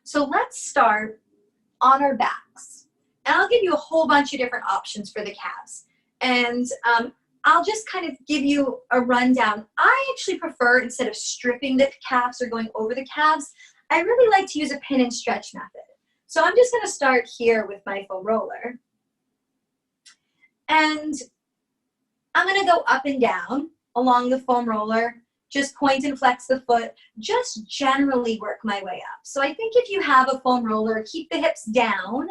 So let's start on our backs. And I'll give you a whole bunch of different options for the calves. And I'll just kind of give you a rundown. I actually prefer, instead of stripping the calves or going over the calves, I really like to use a pin and stretch method. So I'm just going to start here with my foam roller. And I'm going to go up and down along the foam roller. Just point and flex the foot. Just generally work my way up. So I think if you have a foam roller, keep the hips down.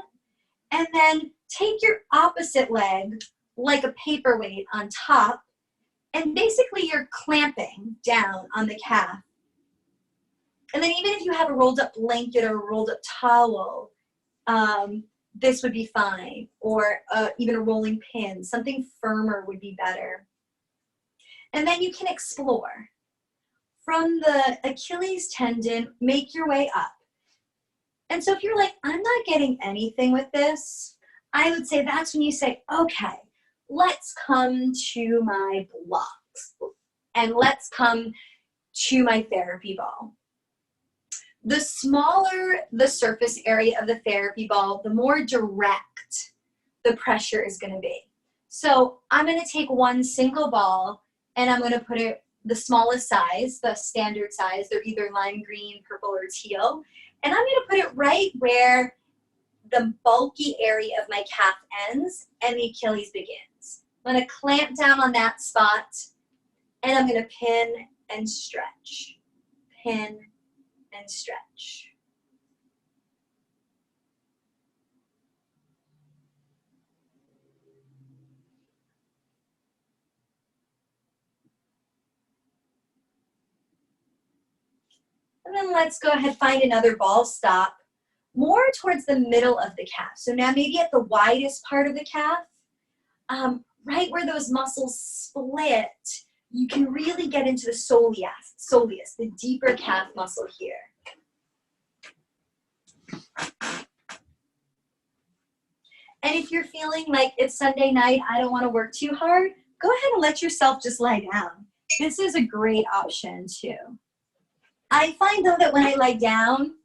And then take your opposite leg like a paperweight on top. And basically you're clamping down on the calf. And then even if you have a rolled up blanket or a rolled up towel, this would be fine. Or even a rolling pin. Something firmer would be better. And then you can explore. From the Achilles tendon, make your way up. And so if you're like, I'm not getting anything with this, I would say that's when you say, okay, let's come to my blocks. And let's come to my therapy ball. The smaller the surface area of the therapy ball, the more direct the pressure is going to be. So I'm going to take one single ball and I'm going to put it the smallest size, the standard size. They're either lime green, purple, or teal. And I'm going to put it right where the bulky area of my calf ends and the Achilles begins. I'm going to clamp down on that spot and I'm going to pin and stretch. Pin and stretch. And then let's go ahead and find another ball stop more towards the middle of the calf. So now maybe at the widest part of the calf, right where those muscles split, you can really get into the soleus, the deeper calf muscle here. And if you're feeling like it's Sunday night, I don't want to work too hard, go ahead and let yourself just lie down. This is a great option too. I find though that when I lie down,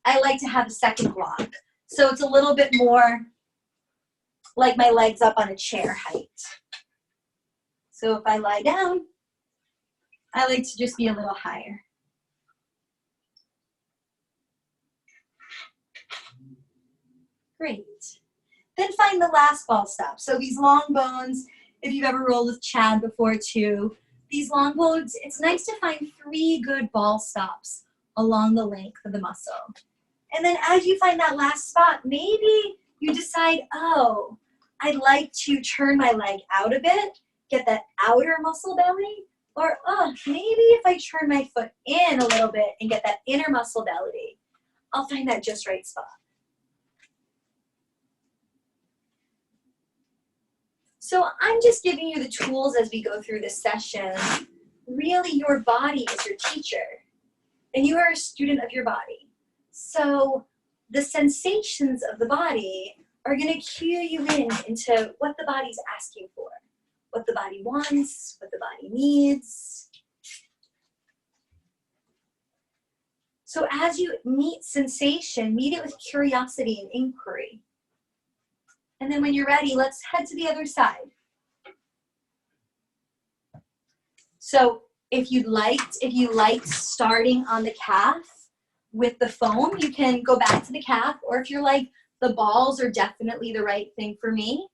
I like to have a second block. So it's a little bit more like my legs up on a chair height. So if I lie down, I like to just be a little higher. Great. Then find the last ball stop. So these long bones, if you've ever rolled with Chad before too, these long bones, it's nice to find 3 good ball stops along the length of the muscle. And then as you find that last spot, maybe you decide, oh, I'd like to turn my leg out a bit, get that outer muscle belly, or oh, maybe if I turn my foot in a little bit and get that inner muscle belly, I'll find that just right spot. So I'm just giving you the tools as we go through this session. Really, your body is your teacher, and you are a student of your body. So the sensations of the body are going to cue you into what the body's asking for, what the body wants, what the body needs. So as you meet sensation, meet it with curiosity and inquiry. And then when you're ready, let's head to the other side. So if you liked starting on the calf with the foam, you can go back to the calf. Or if you're like, the balls are definitely the right thing for me,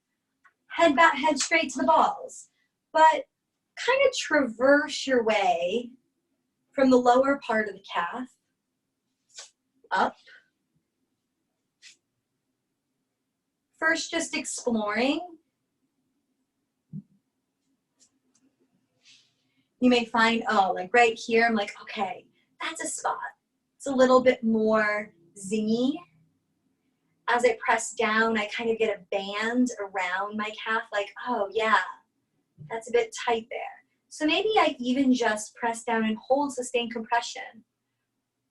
head straight to the balls. But kind of traverse your way from the lower part of the calf up. First, just exploring. You may find, oh, like right here, I'm like, okay, that's a spot. It's a little bit more zingy. As I press down, I kind of get a band around my calf, like, oh yeah, that's a bit tight there. So maybe I even just press down and hold sustained compression.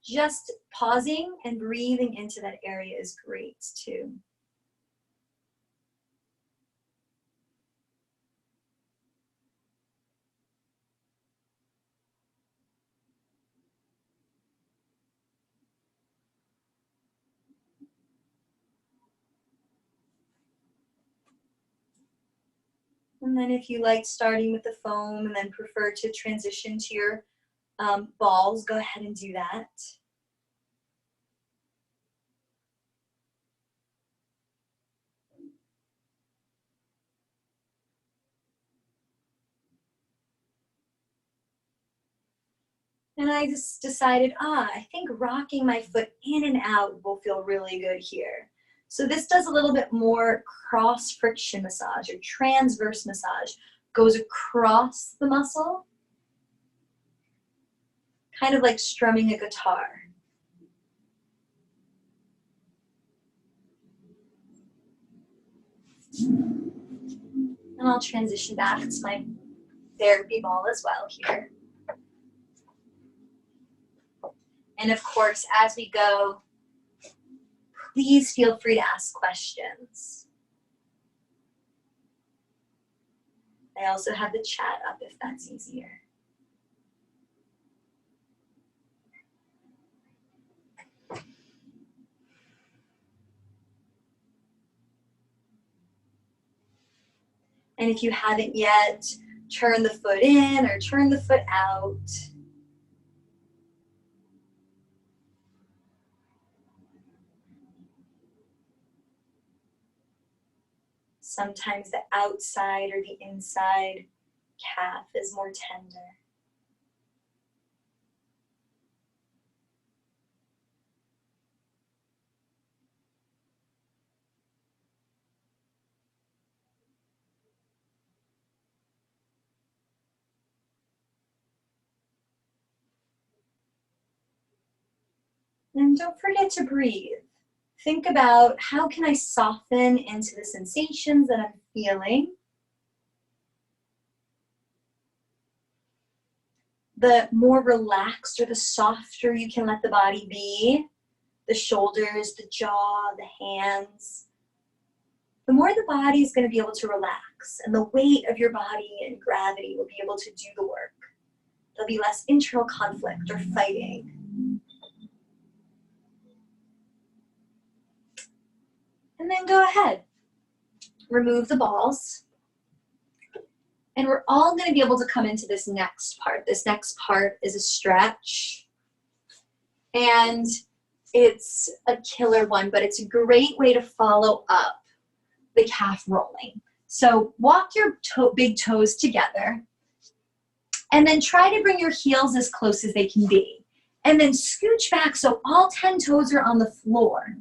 Just pausing and breathing into that area is great too. And then if you like starting with the foam and then prefer to transition to your balls, go ahead and do that. And I just decided, I think rocking my foot in and out will feel really good here. So this does a little bit more cross friction massage or transverse massage. Goes across the muscle, kind of like strumming a guitar. And I'll transition back to my therapy ball as well here. And of course, as we go, please feel free to ask questions. I also have the chat up if that's easier. And if you haven't yet, turn the foot in or turn the foot out. Sometimes the outside or the inside calf is more tender. And don't forget to breathe. Think about how can I soften into the sensations that I'm feeling. The more relaxed or the softer you can let the body be, the shoulders, the jaw, the hands, the more the body is going to be able to relax and the weight of your body and gravity will be able to do the work. There'll be less internal conflict or fighting. And then go ahead, remove the balls. And we're all going to be able to come into this next part. This next part is a stretch. And it's a killer one, but it's a great way to follow up the calf rolling. So walk your big toes together and then try to bring your heels as close as they can be. And then scooch back so all 10 toes are on the floor.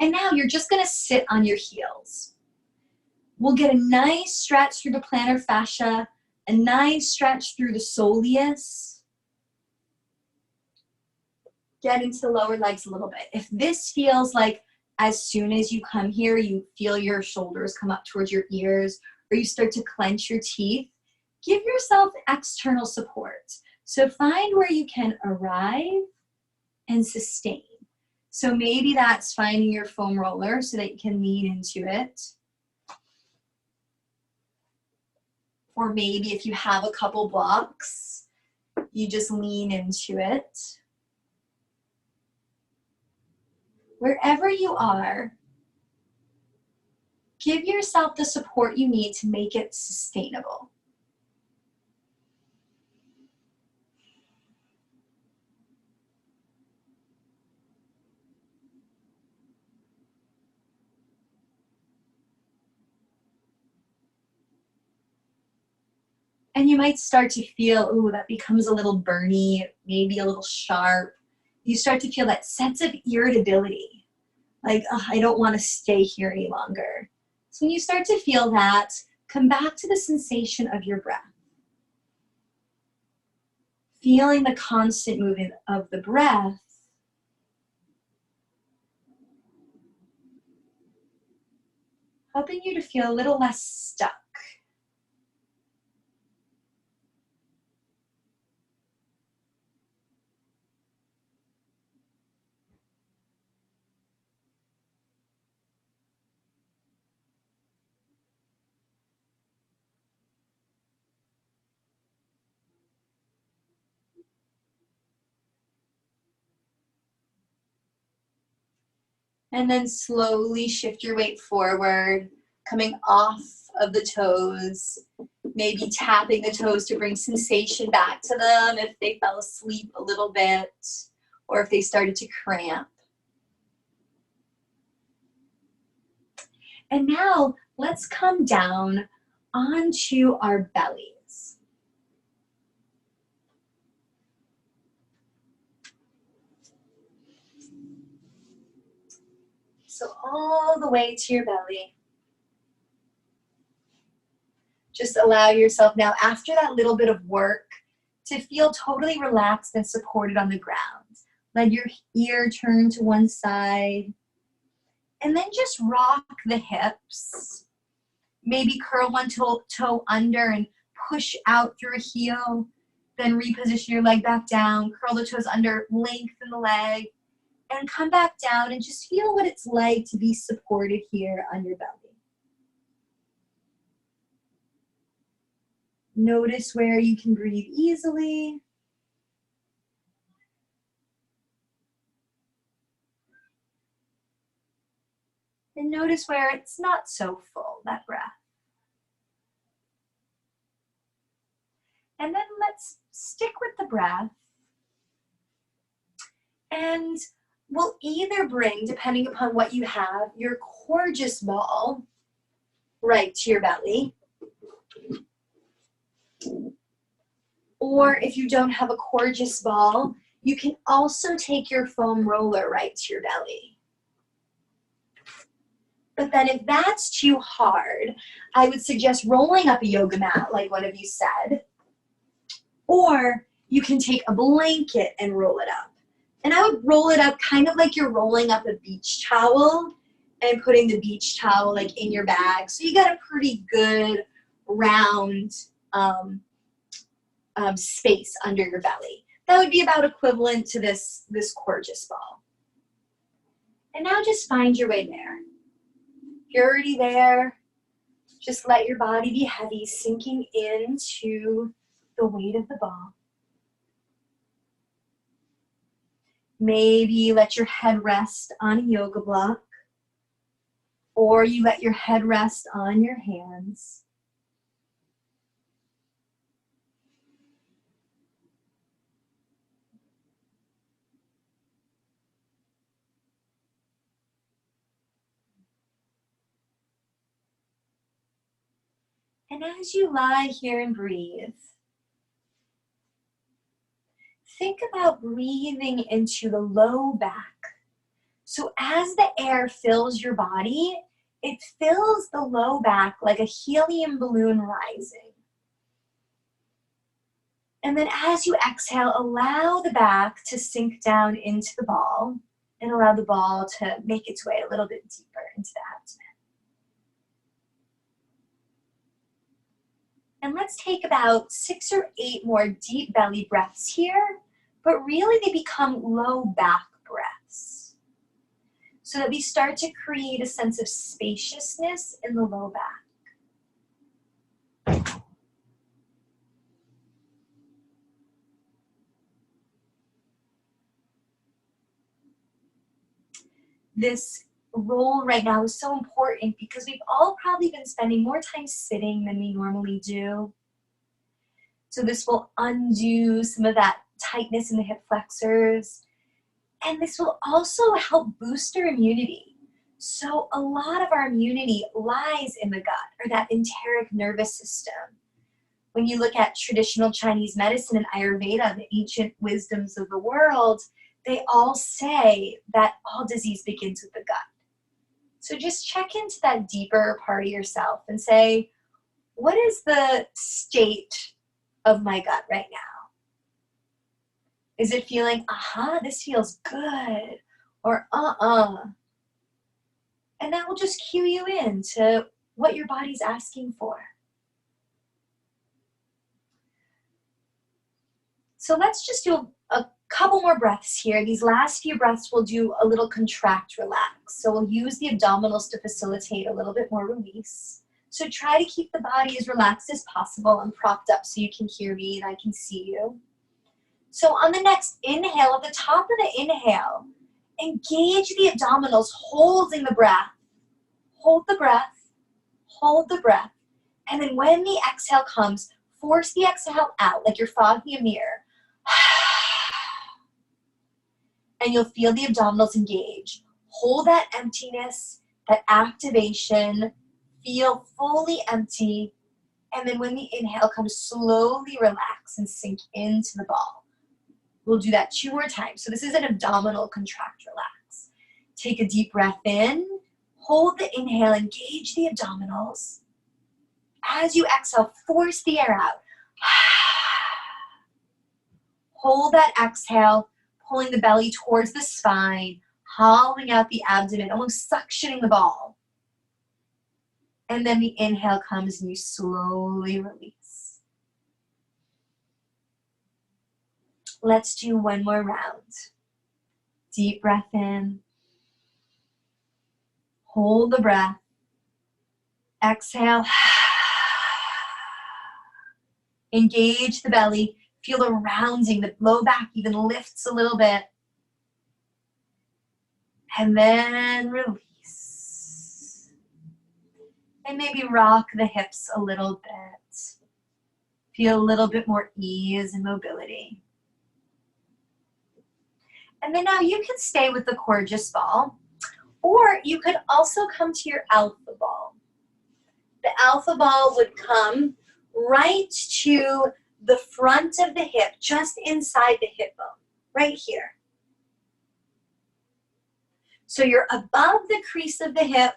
And now you're just going to sit on your heels. We'll get a nice stretch through the plantar fascia, a nice stretch through the soleus. Get into the lower legs a little bit. If this feels like as soon as you come here, you feel your shoulders come up towards your ears, or you start to clench your teeth, give yourself external support. So find where you can arrive and sustain. So maybe that's finding your foam roller so that you can lean into it. Or maybe if you have a couple blocks, you just lean into it. Wherever you are, give yourself the support you need to make it sustainable. And you might start to feel, ooh, that becomes a little burny, maybe a little sharp. You start to feel that sense of irritability. Like, oh, I don't want to stay here any longer. So when you start to feel that, come back to the sensation of your breath. Feeling the constant movement of the breath. Helping you to feel a little less stuck. And then slowly shift your weight forward. coming off of the toes, maybe tapping the toes to bring sensation back to them if they fell asleep a little bit or if they started to cramp. And now let's come down onto our bellies. So all the way to your belly. Just allow yourself now, after that little bit of work, to feel totally relaxed and supported on the ground. Let your ear turn to one side. And then just rock the hips. Maybe curl one toe under and push out through a heel. Then reposition your leg back down. Curl the toes under, lengthen the leg. And come back down and just feel what it's like to be supported here on your belly. Notice where you can breathe easily. And notice where it's not so full, that breath. And then let's stick with the breath. And we'll either bring, depending upon what you have, your gorgeous ball right to your belly. Or if you don't have a gorgeous ball, you can also take your foam roller right to your belly. But then if that's too hard, I would suggest rolling up a yoga mat, like one of you said. Or you can take a blanket and roll it up. And I would roll it up kind of like you're rolling up a beach towel and putting the beach towel like in your bag. So you got a pretty good round space under your belly. That would be about equivalent to this gorgeous ball. And now just find your way there. If you're already there, just let your body be heavy, sinking into the weight of the ball. Maybe let your head rest on a yoga block, or you let your head rest on your hands. And as you lie here and breathe, think about breathing into the low back. So as the air fills your body, it fills the low back like a helium balloon rising. And then as you exhale, allow the back to sink down into the ball and allow the ball to make its way a little bit deeper into the abdomen. And let's take about 6 or 8 more deep belly breaths here, but really they become low back breaths. So that we start to create a sense of spaciousness in the low back. This roll right now is so important because we've all probably been spending more time sitting than we normally do. So this will undo some of that tightness in the hip flexors. And this will also help boost our immunity. So a lot of our immunity lies in the gut, or that enteric nervous system. When you look at traditional Chinese medicine and Ayurveda, the ancient wisdoms of the world, they all say that all disease begins with the gut. So just check into that deeper part of yourself and say, what is the state of my gut right now? Is it feeling, this feels good, or And that will just cue you in to what your body's asking for. So let's just do a couple more breaths here. These last few breaths we'll do a little contract, relax. So we'll use the abdominals to facilitate a little bit more release. So try to keep the body as relaxed as possible. I'm propped up so you can hear me and I can see you. So on the next inhale, at the top of the inhale, engage the abdominals, holding the breath. Hold the breath. hold the breath, and then when the exhale comes, force the exhale out like you're fogging a mirror. And you'll feel the abdominals engage. Hold that emptiness, that activation, feel fully empty, and then when the inhale comes, slowly relax and sink into the ball. We'll do that 2 more times. So this is an abdominal contract, relax. Take a deep breath in, hold the inhale, engage the abdominals. As you exhale, force the air out. Hold that exhale, pulling the belly towards the spine, hollowing out the abdomen, almost suctioning the ball. And then the inhale comes and you slowly release. Let's do 1 more round. Deep breath in. Hold the breath. Exhale. Engage the belly. Feel the rounding. The low back even lifts a little bit. And then release. And maybe rock the hips a little bit. Feel a little bit more ease and mobility. And then now you can stay with the Gorgeous Ball, or you could also come to your Alpha Ball. The Alpha Ball would come right to the front of the hip, just inside the hip bone, right here. So you're above the crease of the hip,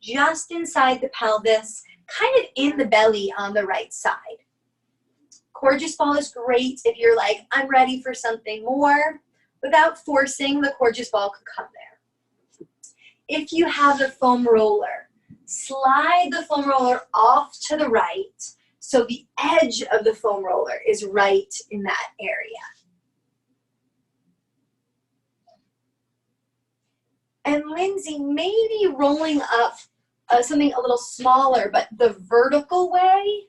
just inside the pelvis, kind of in the belly on the right side. Gorgeous Ball is great if you're like, I'm ready for something more. Without forcing, the Gorgeous Ball could come there. If you have the foam roller, slide the foam roller off to the right so the edge of the foam roller is right in that area. And Lindsay, maybe rolling up something a little smaller, but the vertical way,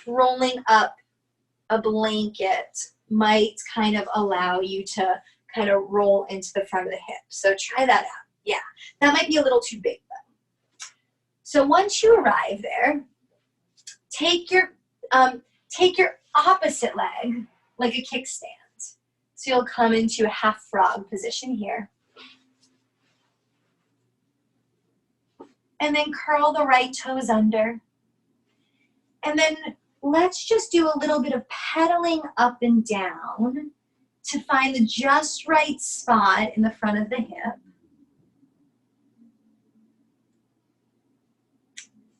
rolling up a blanket might kind of allow you to kind of roll into the front of the hip. So try that out. Yeah, that might be a little too big though. So once you arrive there, take your opposite leg like a kickstand. So you'll come into a half frog position here. And then curl the right toes under. And then let's just do a little bit of pedaling up and down to find the just right spot in the front of the hip.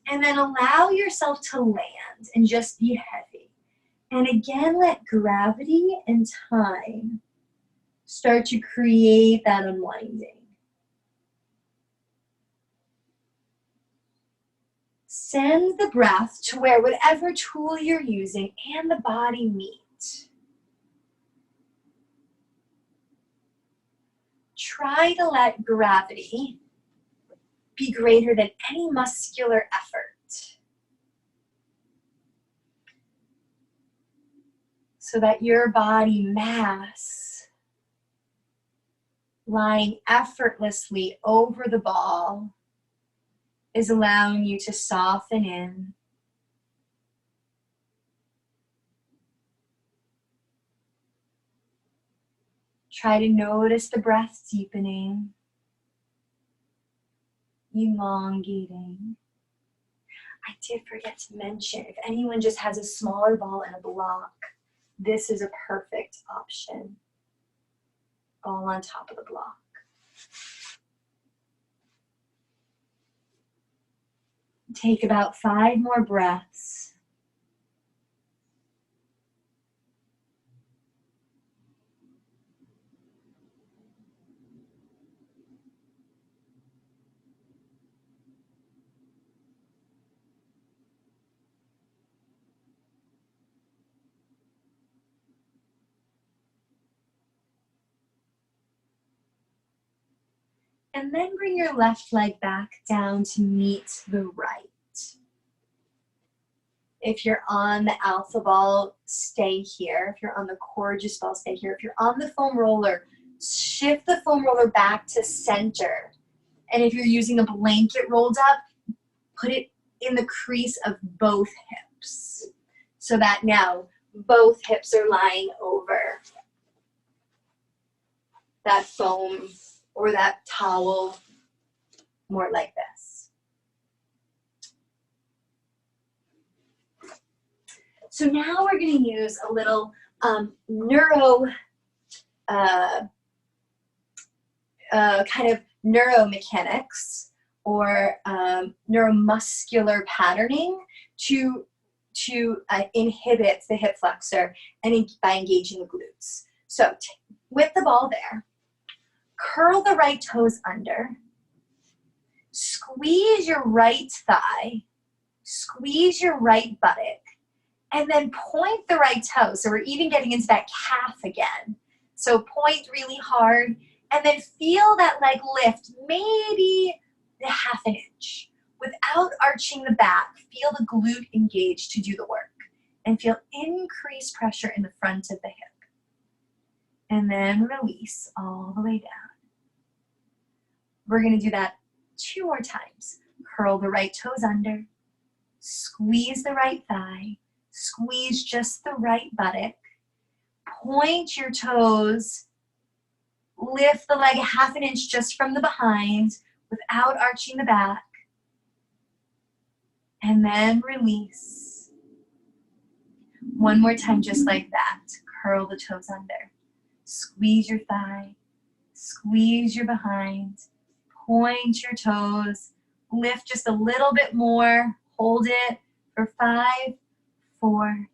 And then allow yourself to land and just be heavy. And again, let gravity and time start to create that unwinding. Send the breath to where whatever tool you're using and the body meet. Try to let gravity be greater than any muscular effort, so that your body mass lying effortlessly over the ball is allowing you to soften in. Try to notice the breath deepening, elongating. I did forget to mention, if anyone just has a smaller ball and a block, this is a perfect option. Ball on top of the block. Take about 5 more breaths. And then bring your left leg back down to meet the right. If you're on the Alpha Ball, stay here. If you're on the Gorgeous Ball, stay here. If you're on the foam roller, shift the foam roller back to center. And if you're using a blanket rolled up, put it in the crease of both hips so that now both hips are lying over that foam or that towel, more like this. So now we're going to use a little kind of neuromechanics or neuromuscular patterning to inhibit the hip flexor and by engaging the glutes. So with the ball there, curl the right toes under, squeeze your right thigh, squeeze your right buttock, and then point the right toe. So we're even getting into that calf again. So point really hard, and then feel that leg lift maybe a half an inch. Without arching the back, feel the glute engage to do the work, and feel increased pressure in the front of the hip. And then release all the way down. We're going to do that 2 more times. Curl the right toes under, squeeze the right thigh, squeeze just the right buttock, point your toes, lift the leg a half an inch just from the behind without arching the back, and then release. One more time just like that. Curl the toes under, squeeze your thigh, squeeze your behind, point your toes, lift just a little bit more, hold it for 5, 4,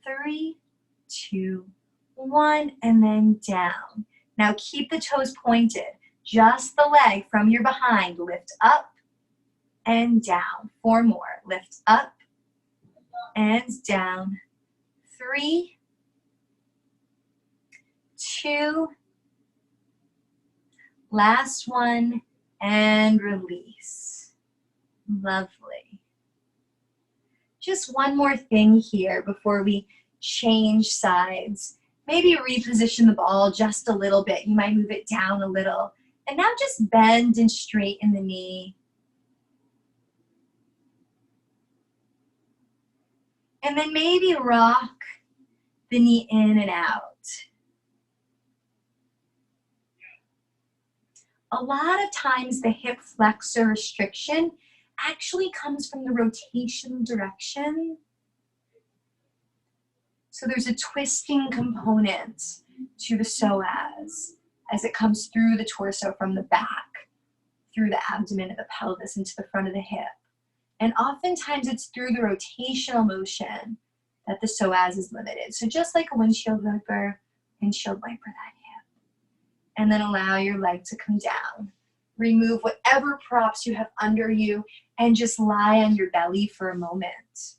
3, 2, 1, and then down. Now keep the toes pointed, just the leg from your behind, lift up and down. 4 more, lift up and down. 3, 2, last one, and release. Lovely. Just one more thing here before we change sides. Maybe reposition the ball just a little bit. You might move it down a little. And now just bend and straighten the knee. And then maybe rock the knee in and out. A lot of times the hip flexor restriction actually comes from the rotation direction. So there's a twisting component to the psoas as it comes through the torso from the back, through the abdomen of the pelvis into the front of the hip. And oftentimes it's through the rotational motion that the psoas is limited. So just like a windshield wiper that hip. And then allow your leg to come down. Remove whatever props you have under you and just lie on your belly for a moment.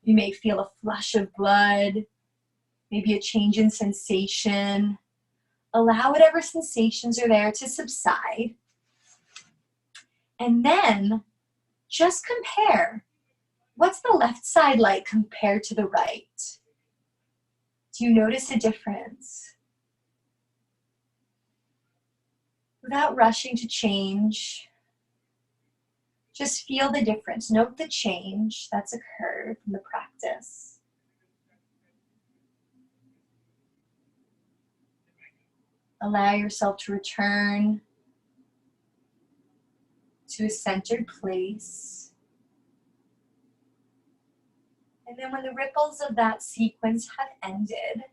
You may feel a flush of blood, maybe a change in sensation. Allow whatever sensations are there to subside. And then just compare. What's the left side like compared to the right? Do you notice a difference? Without rushing to change, just feel the difference. Note the change that's occurred in the practice. Allow yourself to return to a centered place. And then when the ripples of that sequence have ended,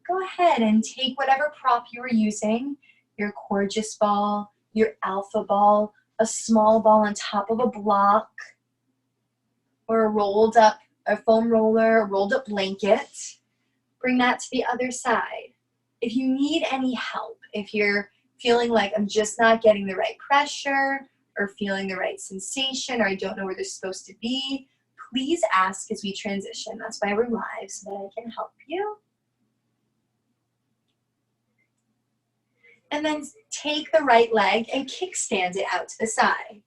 go ahead and take whatever prop you were using, your gorgeous ball, your alpha ball, a small ball on top of a block, or a foam roller, a rolled up blanket. Bring that to the other side. If you need any help, if you're feeling like I'm just not getting the right pressure or feeling the right sensation, or I don't know where they're supposed to be, please ask as we transition. That's why we're live, so that I can help you. And then take the right leg and kickstand it out to the side.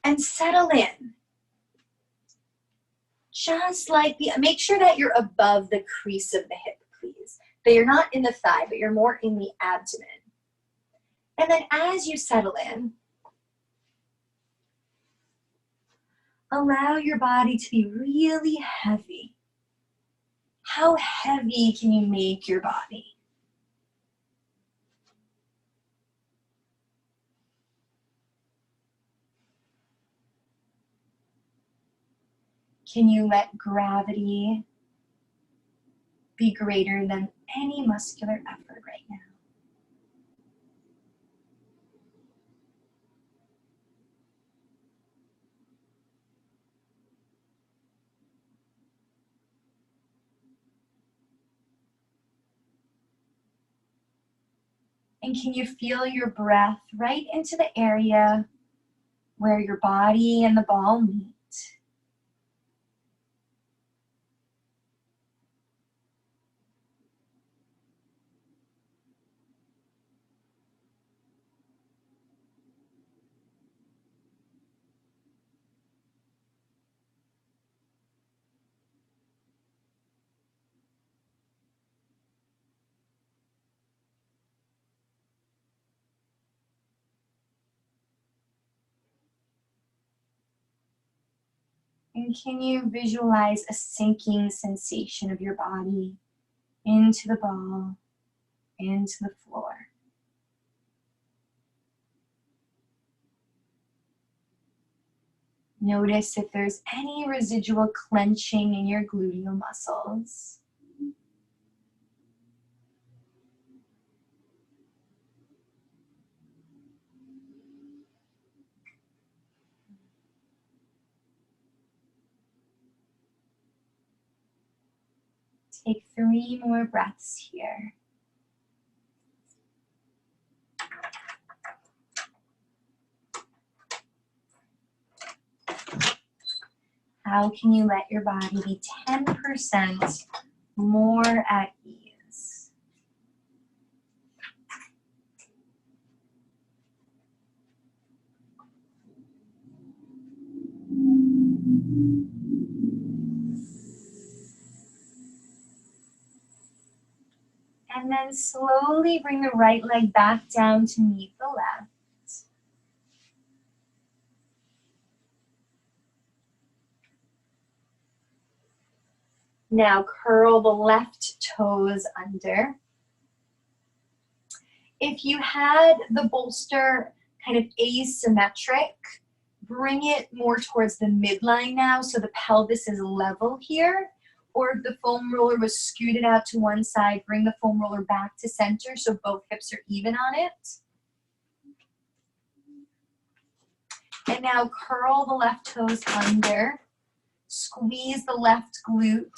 And settle in. Just like make sure that you're above the crease of the hip, please. That you're not in the thigh, but you're more in the abdomen. And then as you settle in, allow your body to be really heavy. How heavy can you make your body? Can you let gravity be greater than any muscular effort right now? And can you feel your breath right into the area where your body and the ball meet? And can you visualize a sinking sensation of your body into the ball, into the floor? Notice if there's any residual clenching in your gluteal muscles. Take 3 more breaths here. How can you let your body be 10% more at ease? And then slowly bring the right leg back down to meet the left. Now curl the left toes under. If you had the bolster kind of asymmetric, bring it more towards the midline now so the pelvis is level here. Or if the foam roller was scooted out to one side, bring the foam roller back to center so both hips are even on it. And now curl the left toes under. Squeeze the left glute.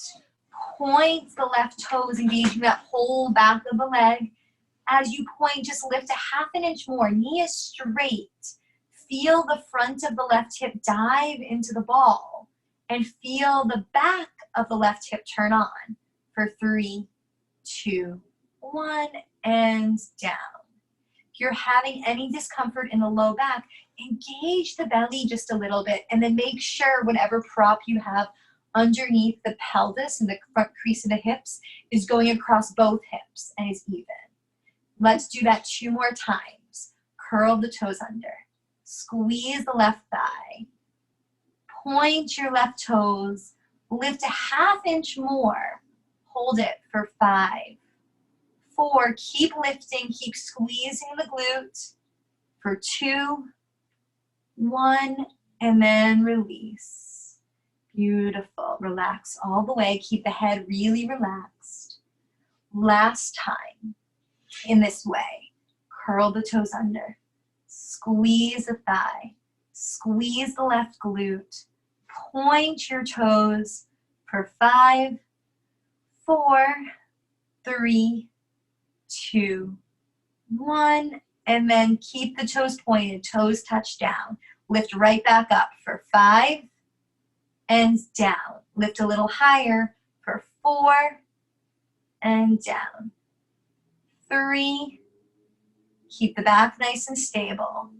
Point the left toes, engaging that whole back of the leg. As you point, just lift a 1/2 inch more. Knee is straight. Feel the front of the left hip dive into the ball. And feel the back of the left hip turn on for 3, 2, 1, and down. If you're having any discomfort in the low back, engage the belly just a little bit and then make sure whatever prop you have underneath the pelvis and the front crease of the hips is going across both hips and is even. Let's do that 2 more times. Curl the toes under. Squeeze the left thigh. Point your left toes. Lift a 1/2 inch more. Hold it for 5, 4. Keep lifting. Keep squeezing the glute for 2, 1, and then release. Beautiful. Relax all the way. Keep the head really relaxed. Last time in this way. Curl the toes under. Squeeze the thigh. Squeeze the left glute. Point your toes for 5, 4, 3, 2, 1. And then keep the toes pointed. Toes touch down. Lift right back up for 5 and down. Lift a little higher for 4 and down. 3. Keep the back nice and stable.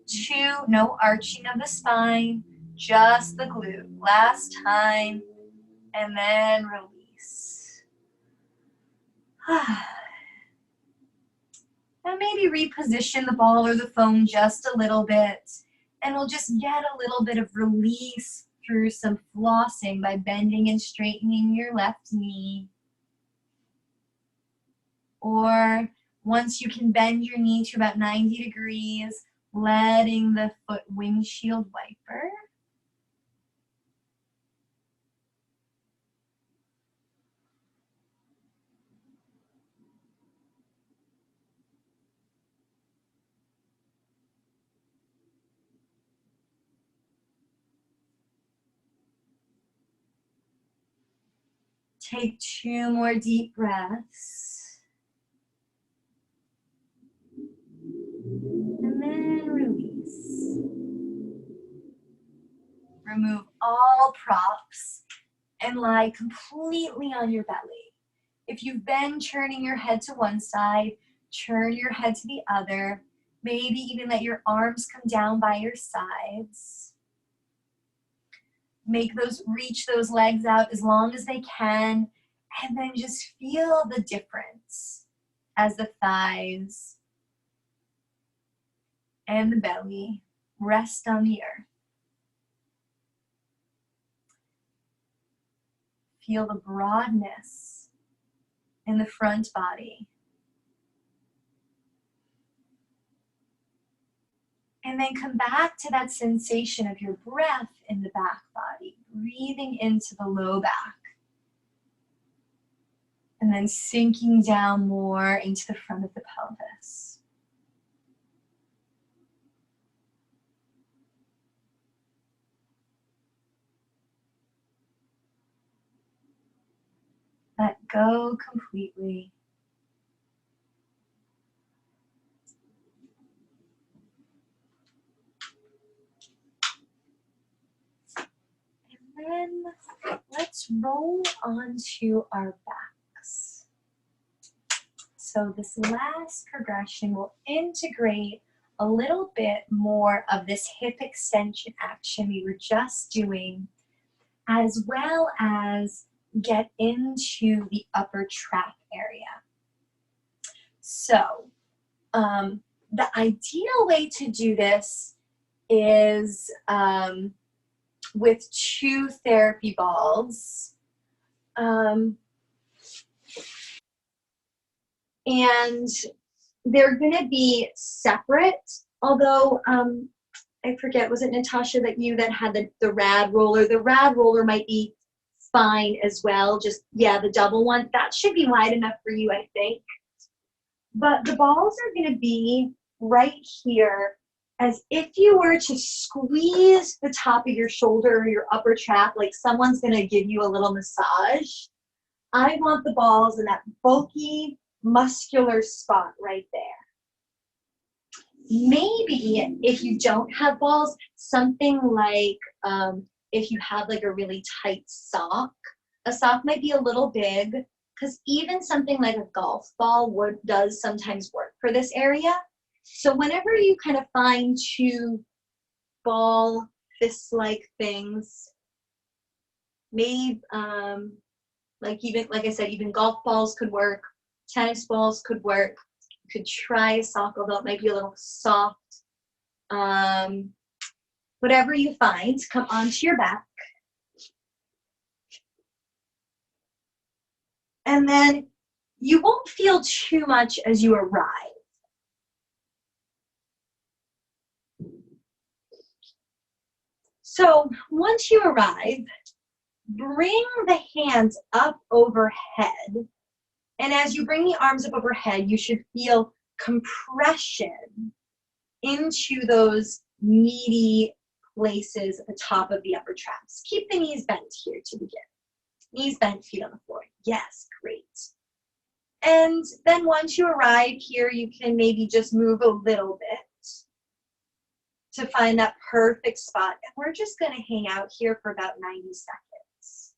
2. No arching of the spine. Just the glute. Last time. And then release. And maybe reposition the ball or the foam just a little bit. And we'll just get a little bit of release through some flossing by bending and straightening your left knee. Or once you can bend your knee to about 90 degrees, letting the foot windshield wiper. Take 2 more deep breaths. And then release. Remove all props and lie completely on your belly. If you've been turning your head to one side, turn your head to the other. Maybe even let your arms come down by your sides. Reach those legs out as long as they can, and then just feel the difference as the thighs and the belly rest on the earth. Feel the broadness in the front body. And then come back to that sensation of your breath in the back body, breathing into the low back. And then sinking down more into the front of the pelvis. Let go completely. And then let's roll onto our backs. So this last progression will integrate a little bit more of this hip extension action we were just doing, as well as get into the upper trap area. So the ideal way to do this is with 2 therapy balls. And they're going to be separate, although I forget, was it Natasha that had the rad roller? The rad roller might be fine as well, just, yeah, the double one. That should be wide enough for you, I think. But the balls are going to be right here, as if you were to squeeze the top of your shoulder or your upper trap, like someone's going to give you a little massage. I want the balls in that bulky, muscular spot right there. Maybe if you don't have balls, something like if you have like a really tight sock, a sock might be a little big, because even something like a golf ball does sometimes work for this area. So whenever you kind of find 2 ball fist-like things, maybe like I said, even golf balls could work, tennis balls could work. You could try a sock, although it might be a little soft. Whatever you find, come onto your back. And then you won't feel too much as you arrive. So once you arrive, bring the hands up overhead. And as you bring the arms up overhead, you should feel compression into those meaty places at the top of the upper traps. Keep the knees bent here to begin. Knees bent, feet on the floor. Yes, great. And then once you arrive here, you can maybe just move a little bit to find that perfect spot. And we're just going to hang out here for about 90 seconds.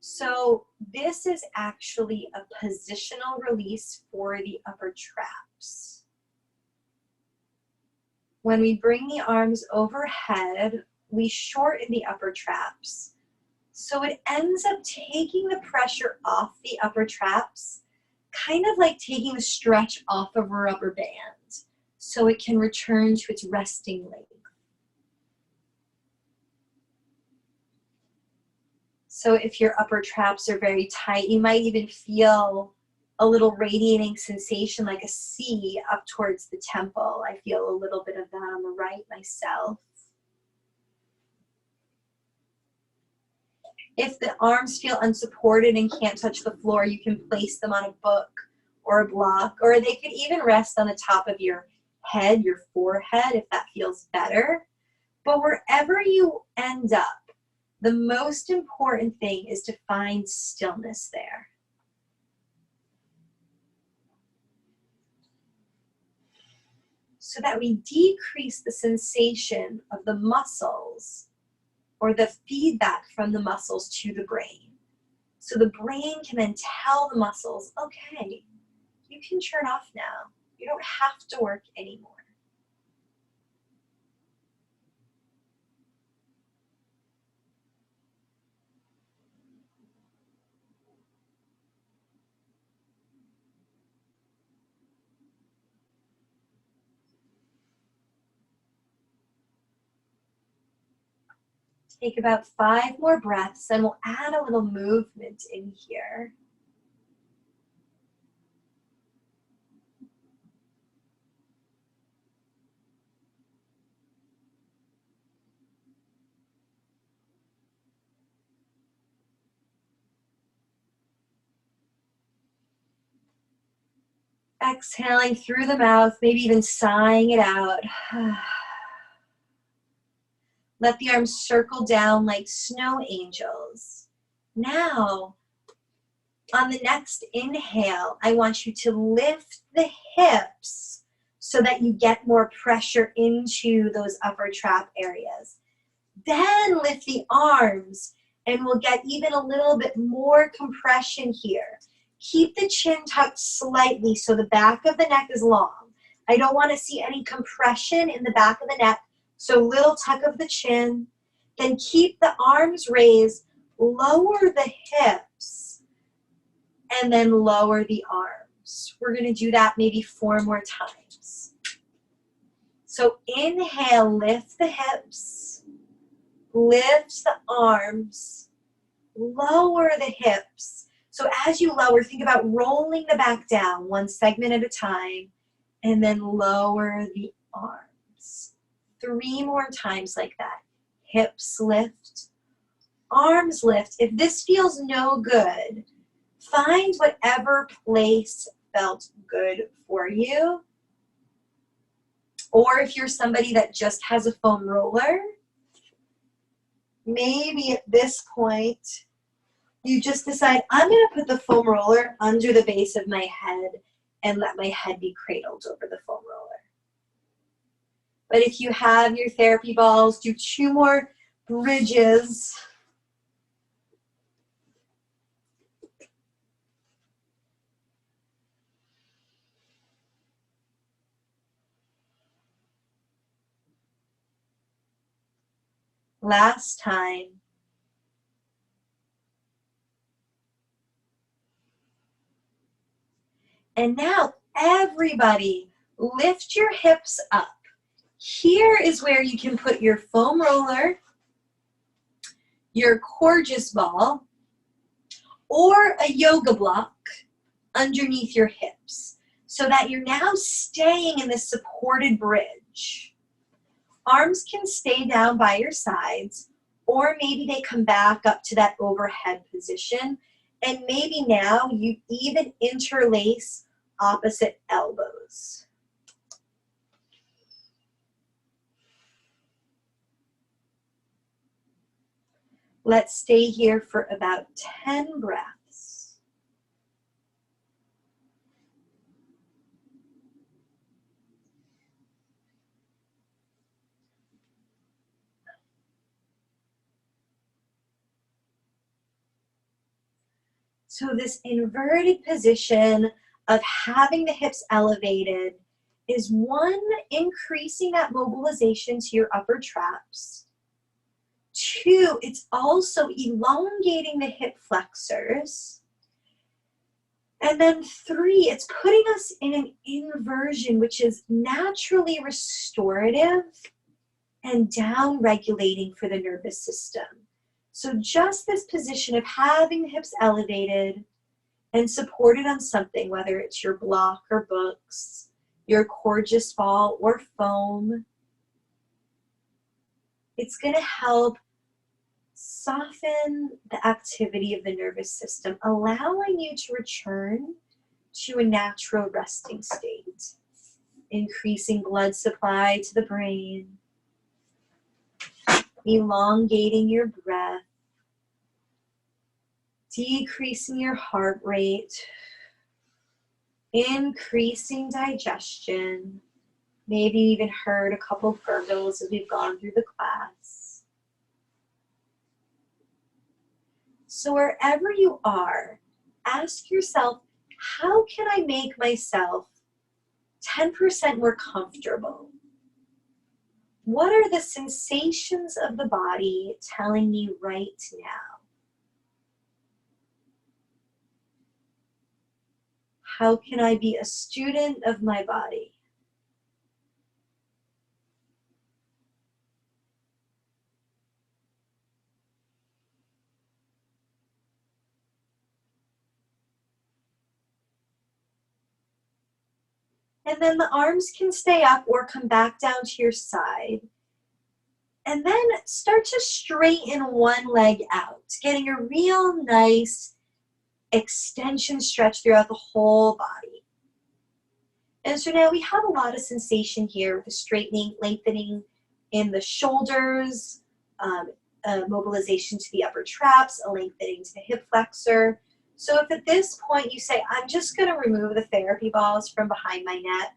So this is actually a positional release for the upper traps. When we bring the arms overhead, we shorten the upper traps. So it ends up taking the pressure off the upper traps kind of like taking the stretch off of a rubber band so it can return to its resting length. So if your upper traps are very tight, you might even feel a little radiating sensation like a C up towards the temple. I feel a little bit of that on the right myself. If the arms feel unsupported and can't touch the floor, you can place them on a book or a block, or they could even rest on the top of your head, your forehead, if that feels better. But wherever you end up, the most important thing is to find stillness there. So that we decrease the sensation of the muscles or the feedback from the muscles to the brain. So the brain can then tell the muscles, okay, you can turn off now. You don't have to work anymore. Take about 5 more breaths and we'll add a little movement in here. Exhaling through the mouth, maybe even sighing it out. Let the arms circle down like snow angels. Now, on the next inhale, I want you to lift the hips so that you get more pressure into those upper trap areas. Then lift the arms and we'll get even a little bit more compression here. Keep the chin tucked slightly so the back of the neck is long. I don't want to see any compression in the back of the neck, so little tuck of the chin. Then keep the arms raised, lower the hips, and then lower the arms. We're going to do that maybe 4 more times. So inhale, lift the hips, lift the arms, lower the hips. So as you lower, think about rolling the back down 1 segment at a time, and then lower the arms. 3 more times like that. Hips lift, arms lift. If this feels no good, find whatever place felt good for you. Or if you're somebody that just has a foam roller, maybe at this point, you just decide, I'm going to put the foam roller under the base of my head and let my head be cradled over the foam roller. But if you have your therapy balls, do 2 more bridges. Last time. And now everybody lift your hips up. Here is where you can put your foam roller, your Coregeous ball, or a yoga block underneath your hips so that you're now staying in this supported bridge. Arms can stay down by your sides, or maybe they come back up to that overhead position, and maybe now you even interlace opposite elbows. Let's stay here for about 10 breaths. So this inverted position of having the hips elevated is 1, increasing that mobilization to your upper traps. 2, it's also elongating the hip flexors. And then 3, it's putting us in an inversion, which is naturally restorative and down-regulating for the nervous system. So just this position of having the hips elevated and supported on something, whether it's your block or books, your gorgeous ball or foam, it's going to help soften the activity of the nervous system, allowing you to return to a natural resting state, increasing blood supply to the brain, elongating your breath, decreasing your heart rate, increasing digestion, maybe even heard a couple gurgles as we've gone through the class. So wherever you are, ask yourself, how can I make myself 10% more comfortable? What are the sensations of the body telling me right now? How can I be a student of my body? And then the arms can stay up or come back down to your side. And then start to straighten one leg out, getting a real nice extension stretch throughout the whole body. And so now we have a lot of sensation here with the straightening, lengthening in the shoulders, mobilization to the upper traps, a lengthening to the hip flexor. So if at this point you say, I'm just going to remove the therapy balls from behind my neck,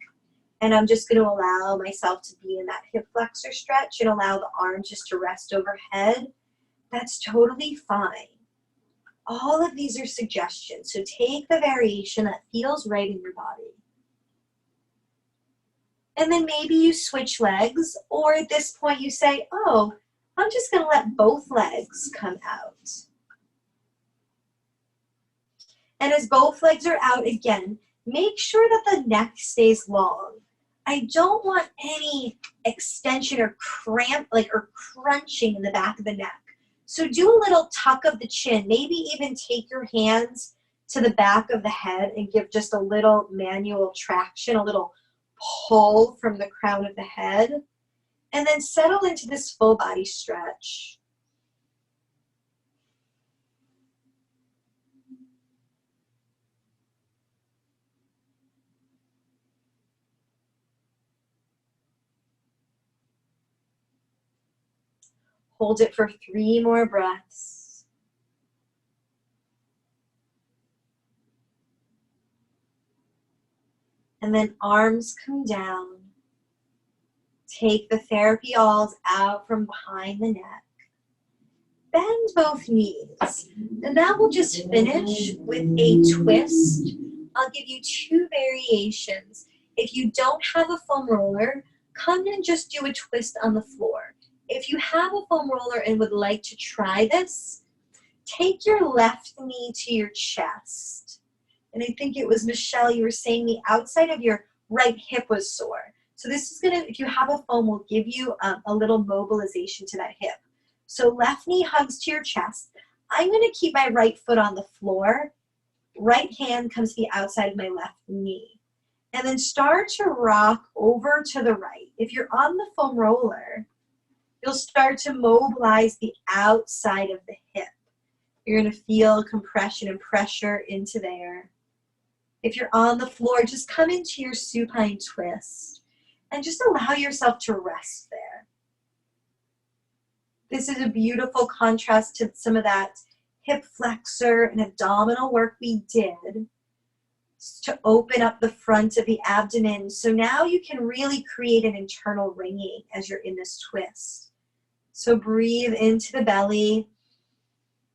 and I'm just going to allow myself to be in that hip flexor stretch and allow the arms just to rest overhead, that's totally fine. All of these are suggestions, so take the variation that feels right in your body. And then maybe you switch legs, or at this point you say, oh, I'm just going to let both legs come out. And as both legs are out again, make sure that the neck stays long. I don't want any extension or cramp, or crunching in the back of the neck. So do a little tuck of the chin, maybe even take your hands to the back of the head and give just a little manual traction, a little pull from the crown of the head, and then settle into this full body stretch. Hold it for 3 more breaths. And then arms come down. Take the therapy balls out from behind the neck. Bend both knees. And now we'll just finish with a twist. I'll give you 2 variations. If you don't have a foam roller, come and just do a twist on the floor. If you have a foam roller and would like to try this, take your left knee to your chest. And I think it was Michelle, you were saying the outside of your right hip was sore. So this is gonna, if you have a foam, will give you a little mobilization to that hip. So left knee hugs to your chest. I'm gonna keep my right foot on the floor. Right hand comes to the outside of my left knee. And then start to rock over to the right. If you're on the foam roller, you'll start to mobilize the outside of the hip. You're going to feel compression and pressure into there. If you're on the floor, just come into your supine twist and just allow yourself to rest there. This is a beautiful contrast to some of that hip flexor and abdominal work we did to open up the front of the abdomen. So now you can really create an internal ringing as you're in this twist. So breathe into the belly.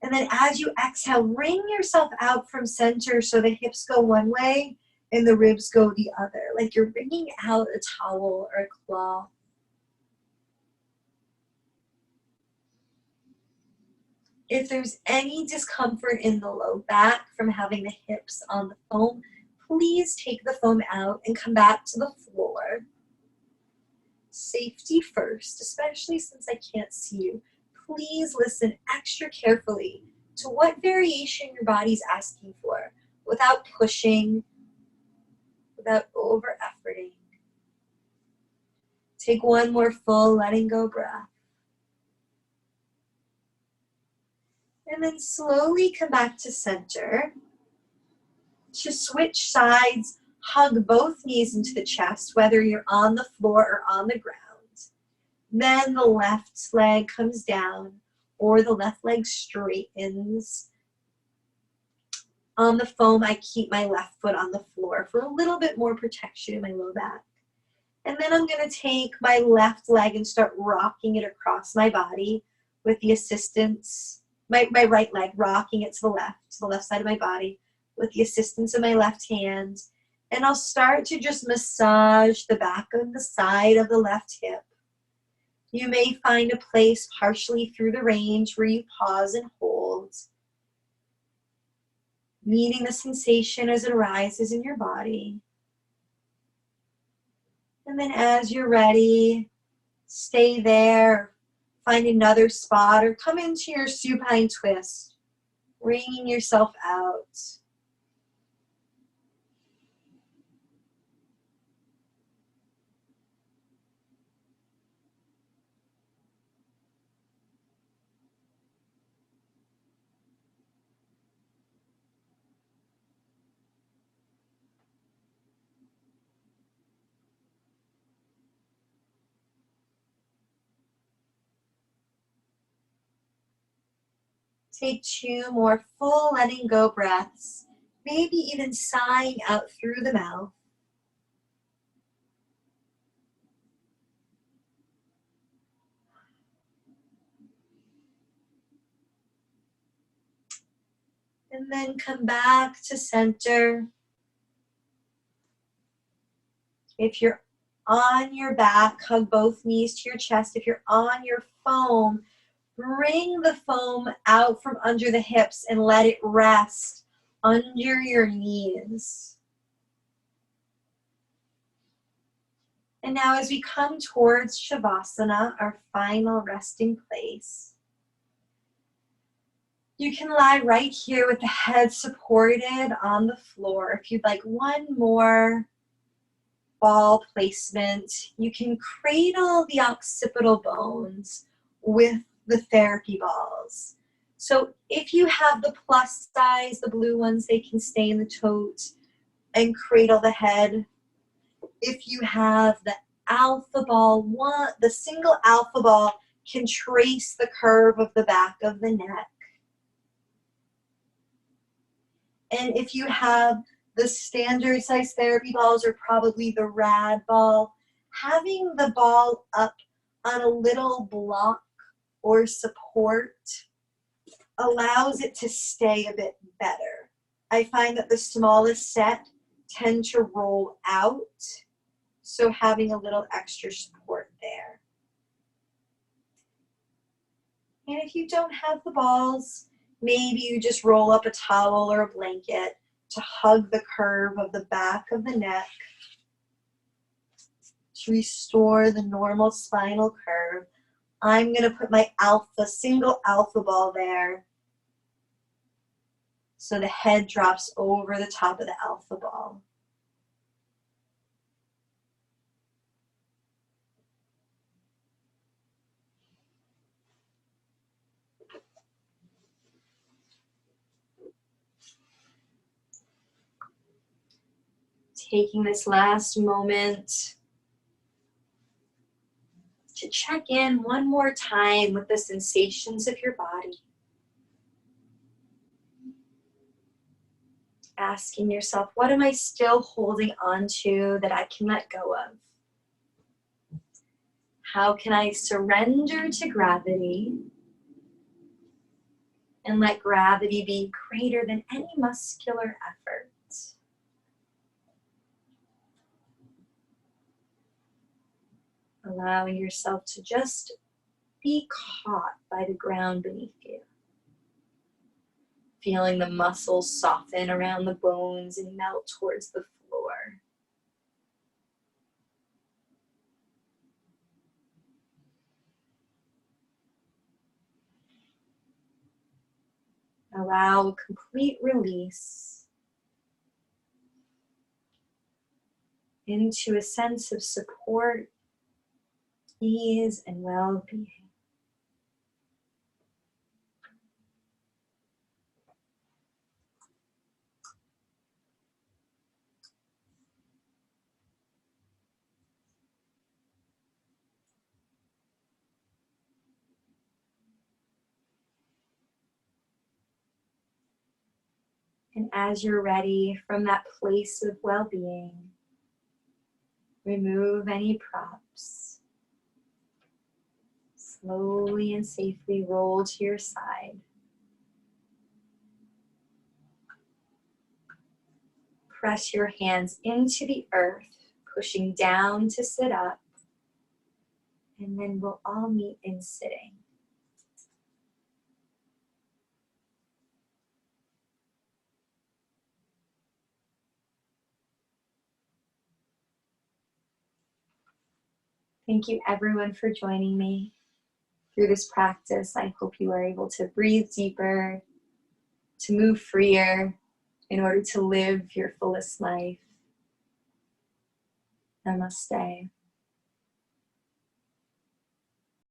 And then as you exhale, ring yourself out from center so the hips go one way and the ribs go the other, like you're wringing out a towel or a cloth. If there's any discomfort in the low back from having the hips on the foam, please take the foam out and come back to the floor. Safety first, especially since I can't see you. Please listen extra carefully to what variation your body's asking for without pushing, without over-efforting. Take one more full letting go breath. And then slowly come back to center. To switch sides, hug both knees into the chest, whether you're on the floor or on the ground. Then the left leg comes down or the left leg straightens. On the foam, I keep my left foot on the floor for a little bit more protection in my low back. And then I'm going to take my left leg and start rocking it across my body with the assistance, my right leg, rocking it to the left side of my body with the assistance of my left hand. And I'll start to just massage the back of the side of the left hip. You may find a place partially through the range where you pause and hold, meeting the sensation as it arises in your body. And then as you're ready, stay there, find another spot, or come into your supine twist, wringing yourself out. Take 2 more full letting go breaths, maybe even sighing out through the mouth. And then come back to center. If you're on your back, hug both knees to your chest. If you're on your foam, bring the foam out from under the hips and let it rest under your knees. And now as we come towards Shavasana, our final resting place, you can lie right here with the head supported on the floor. If you'd like one more ball placement, you can cradle the occipital bones with the therapy balls. So if you have the plus size, the blue ones, they can stay in the tote and cradle the head. If you have the alpha ball, the single alpha ball can trace the curve of the back of the neck. And if you have the standard size therapy balls, or probably the rad ball, having the ball up on a little block or support allows it to stay a bit better. I find that the smallest set tend to roll out, so having a little extra support there. And if you don't have the balls, maybe you just roll up a towel or a blanket to hug the curve of the back of the neck to restore the normal spinal curve. I'm going to put my single alpha ball there, so the head drops over the top of the alpha ball. Taking this last moment to check in one more time with the sensations of your body. Asking yourself, what am I still holding on to that I can let go of? How can I surrender to gravity and let gravity be greater than any muscular effort? Allowing yourself to just be caught by the ground beneath you. feeling the muscles soften around the bones and melt towards the floor. Allow a complete release into a sense of support, ease, and well-being. And as you're ready from that place of well-being, remove any props. Slowly and safely roll to your side. Press your hands into the earth, pushing down to sit up. And then we'll all meet in sitting. Thank you everyone for joining me through this practice. I hope you are able to breathe deeper, to move freer in order to live your fullest life. Namaste.